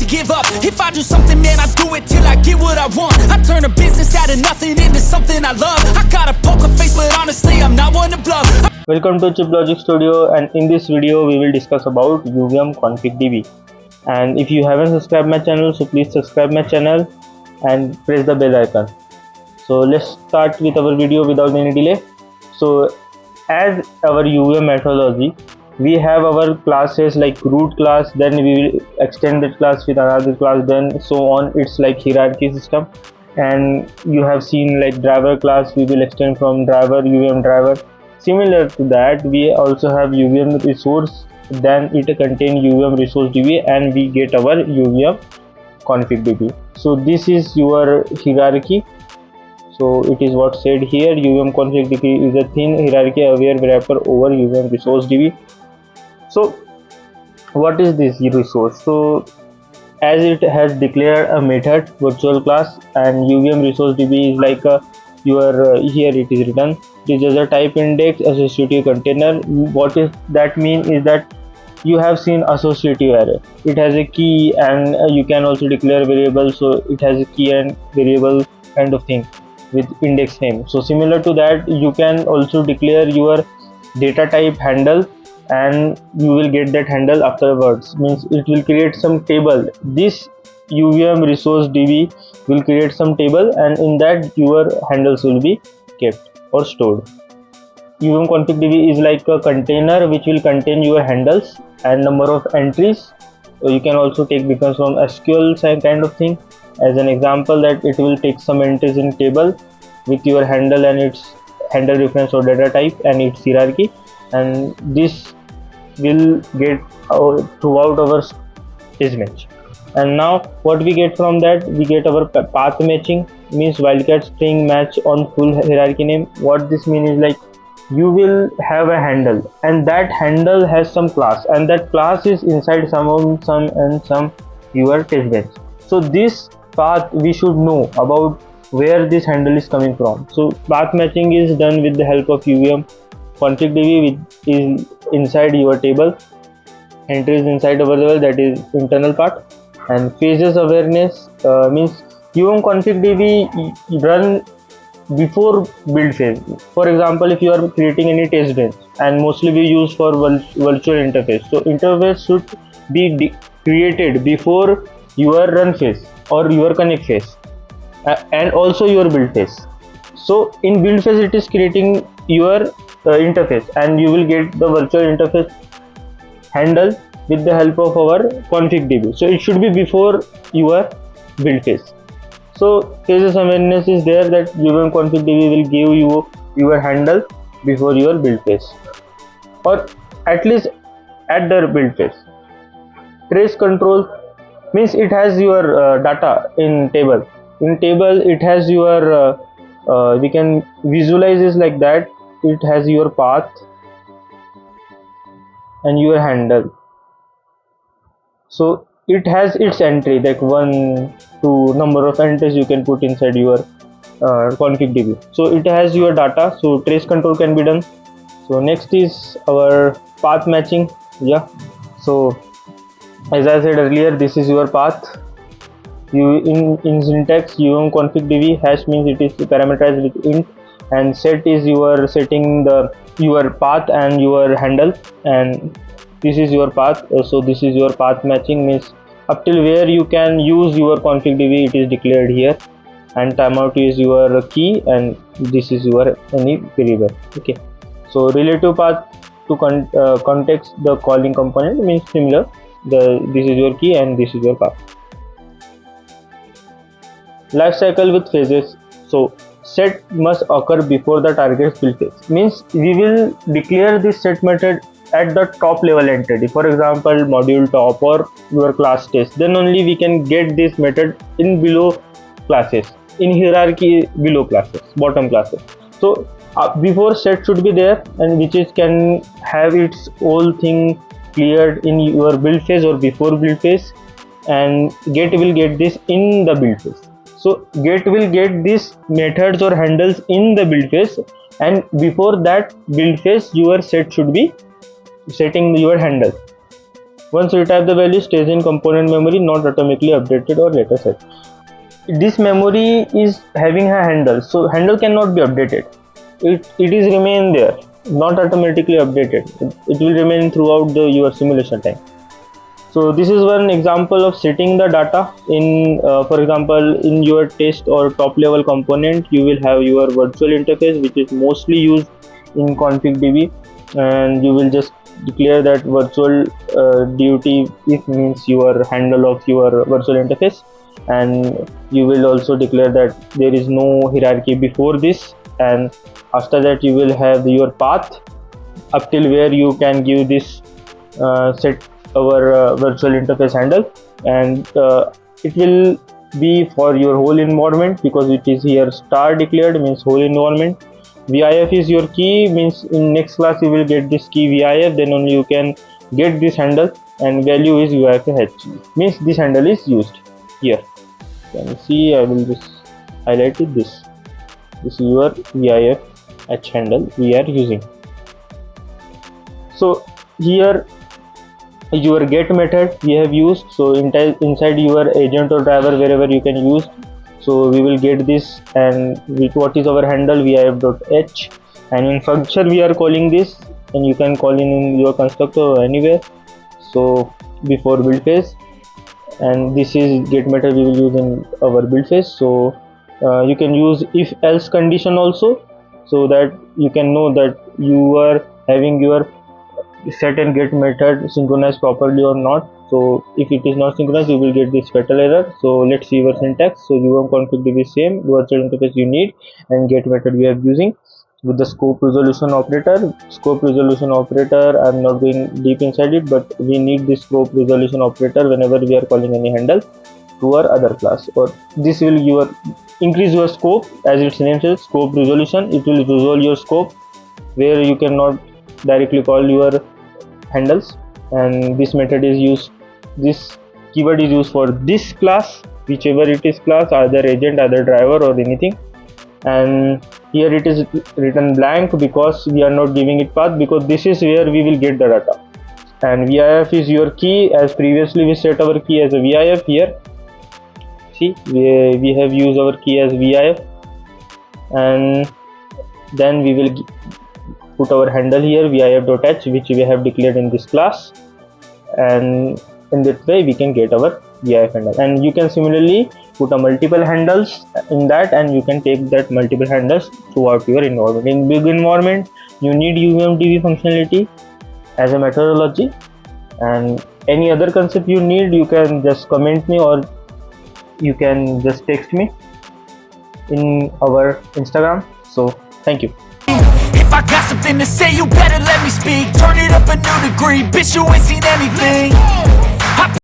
give up. If I do something, man, I do it till I get what I want. I turn a business out of nothing into something I love. I got a poker face, but honestly, I'm not one to bluff. Welcome to Chip Logic Studio, and in this video we will discuss about UVM Config DB. And if you haven't subscribed my channel, so please subscribe my channel and press the bell icon. So let's start with our video without any delay. So as our UVM methodology, we have our classes like root class, then we will extend that class with another class, then so on. It's like hierarchy system. And you have seen like driver class, we will extend from driver, UVM driver. Similar to that, we also have UVM resource, then it contains UVM resource DB, and we get our UVM config DB. So this is your hierarchy. So it is what said here, UVM config DB is a thin hierarchy aware wrapper over UVM resource DB. So what is this resource? So as it has declared a method virtual class, and UVM resource DB is like a here it is written, it is a type index associative container. What is that mean is that you have seen associative array, it has a key, and you can also declare variable, so it has a key and variable kind of thing with index name. So similar to that, you can also declare your data type handle, and you will get that handle afterwards. Means it will create some table. This UVM resource DB will create some table, and in that your handles will be kept or stored. UVM config DB is like a container which will contain your handles and number of entries. You can also take difference from SQL kind of thing. As an example, that it will take some entries in table with your handle and its handle reference or data type and its hierarchy, and this will get throughout our testbench. And now what we get from that, we get our path matching, means wildcat string match on full hierarchy name. What this means is like you will have a handle, and that handle has some class, and that class is inside some your testbench. So this path we should know about where this handle is coming from. So path matching is done with the help of UVM config DB, which is inside your table, entries inside our table, that is internal part. And phases awareness means UVM config DB run before build phase. For example, if you are creating any test bench, and mostly we use for virtual interface, so interface should be created before your run phase or your connect phase, and also your build phase. So in build phase it is creating your interface, and you will get the virtual interface handle with the help of our config DB. So it should be before your build phase. So phases awareness is there, that UVM config DB will give you your handle before your build phase, or at least at the build phase. Trace control means it has your data in table. In table it has your we can visualize this like that. It has your path and your handle. So it has its entry, like 1 to number of entries you can put inside your config DB. So it has your data, so trace control can be done. So next is our path matching. Yeah, so as I said earlier, this is your path. You in syntax, UVM config DB hash means it is parameterized with int, and set is your setting your path and your handle, and this is your path. So this is your path matching, means up till where you can use your config DB, it is declared here, and timeout is your key, and this is your any variable. Okay, so relative path to context the calling component means similar. This is your key and this is your path. Life cycle with phases. So set must occur before the target's build phase, means we will declare this set method at the top level entity, for example module top or your class test, then only we can get this method in below classes, in hierarchy below classes, bottom classes. So before set should be there, and which is can have its whole thing cleared in your build phase or before build phase, and get will get this in the build phase. So get will get these methods or handles in the build phase, and before that build phase your set should be setting your handle. Once retype, the value stays in component memory, not automatically updated or later set. This memory is having a handle, so handle cannot be updated. It is remain there, not automatically updated. It will remain throughout your simulation time. So this is one example of setting the data in, for example, in your test or top level component, you will have your virtual interface, which is mostly used in config DB, and you will just declare that virtual DUT if means your handle of your virtual interface, and you will also declare that there is no hierarchy before this, and after that you will have your path up till where you can give this set our virtual interface handle, and it will be for your whole environment because it is here star declared, means whole environment. VIF is your key, means in next class you will get this key VIF, then only you can get this handle, and value is UIFH, means this handle is used here. Can you see? I will just highlight it. This is your VIFH handle we are using. So here your get method we have used, so inside your agent or driver wherever you can use, so we will get this, and with what is our handle vif.h, and in function we are calling this, and you can call in your constructor or anywhere, so before build phase, and this is get method we will use in our build phase. So you can use if else condition also, so that you can know that you are having your set and get method synchronized properly or not. So if it is not synchronized, you will get this fatal error. So let's see your syntax. So UVM config DB same, virtual interface you need, and get method we are using with the scope resolution operator. Scope resolution operator, I'm not going deep inside it, but we need this scope resolution operator whenever we are calling any handle to our other class, or this will increase your scope, as its name says, scope resolution. It will resolve your scope where you cannot directly call your handles, and this method is used, this keyword is used for this class, whichever it is class, either agent, either driver or anything. And here it is written blank because we are not giving it path, because this is where we will get the data. And VIF is your key, as previously we set our key as a VIF. Here see, we have used our key as VIF, and then we will put our handle here vif.h, which we have declared in this class, and in that way we can get our VIF handle. And you can similarly put a multiple handles in that, and you can take that multiple handles throughout your environment. In big environment you need UVM DB functionality as a methodology, and any other concept you need, you can just comment me or you can just text me in our Instagram. So thank you. If I got something to say, you better let me speak. Turn it up a new degree, bitch, you ain't seen anything.